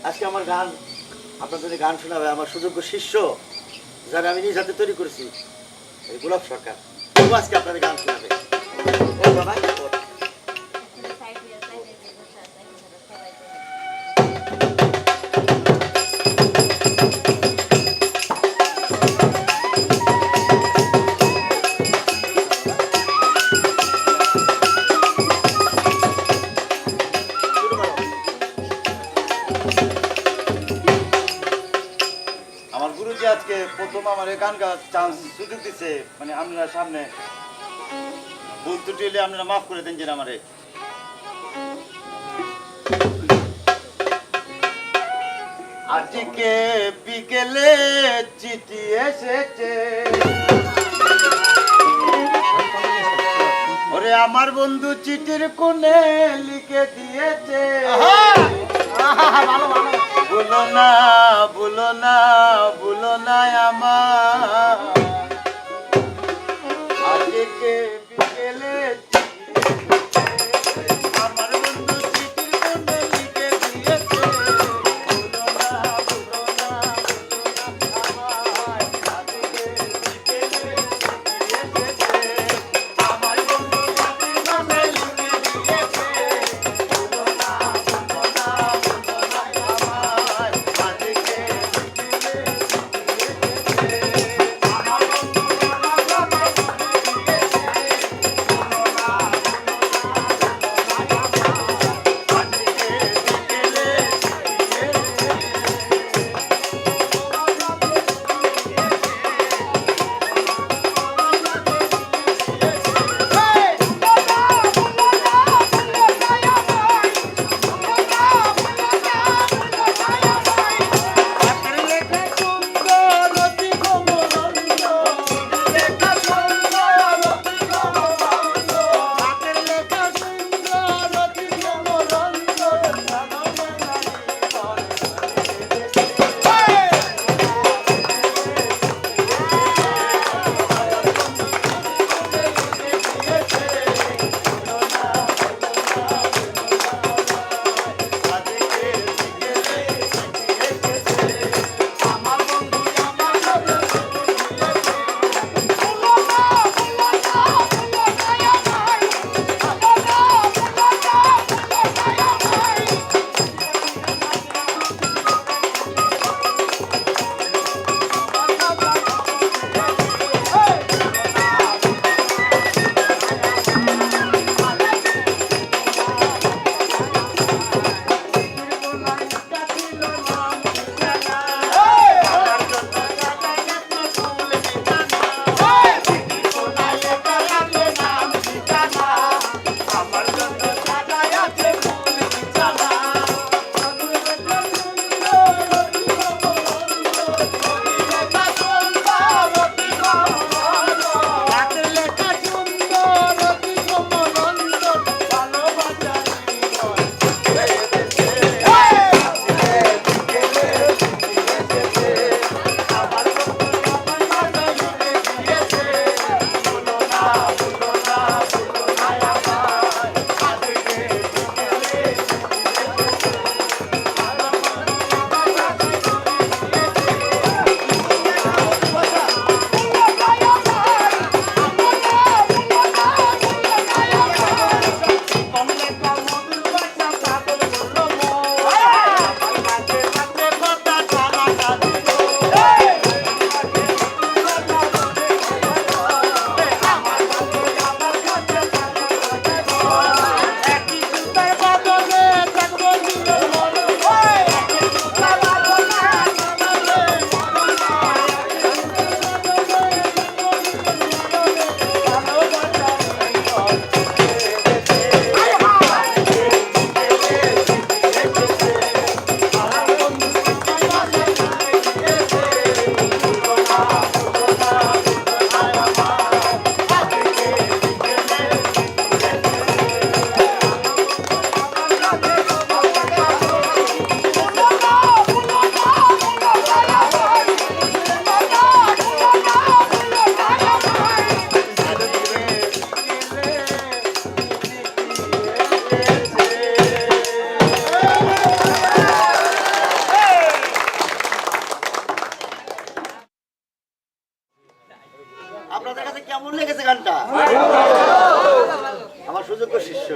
আজকে আমার গান আপনাদের গান শোনাবে আমার সুযোগ্য শিষ্য, যারা আমি নিজ হাতে তৈরি করেছি, এই গোলাপ সরকার। ও আজকে আপনাদের গান শোনাবে। ও বাবা, ও। আমার গুরুজি আজকে প্রথম আমার গান গাওয়ার চান্স সুযোগ দিচ্ছে, মানে আপনারা সামনে ভুল ত্রুটি হলে আপনারা মাফ করে দেন যে আমারে। আজকে বিকেলে চিঠি এসেছে, ওরে আমার বন্ধু চিঠির কোণে লিখে দিয়েছে, ভুলো না ভুলো না ভুলো না আমার। আজকে বিকেলে আমার বন্ধু চিঠির কোণে লিখে দিয়েছে, ভুলো না ভুলো না ভুলো না আমায়। আজকে বিকেলে চিঠি এসেছে, আমার বন্ধু চিঠির কোণে লিখে দিয়েছে, ভুলো না ভুলো না ভুলো না আমায়। আজকে বিকেলে চিঠি এসেছে, আমার বন্ধু আপনাদের কাছে কেমন লেগেছে গানটা? আমার সুযোগ্য শিষ্য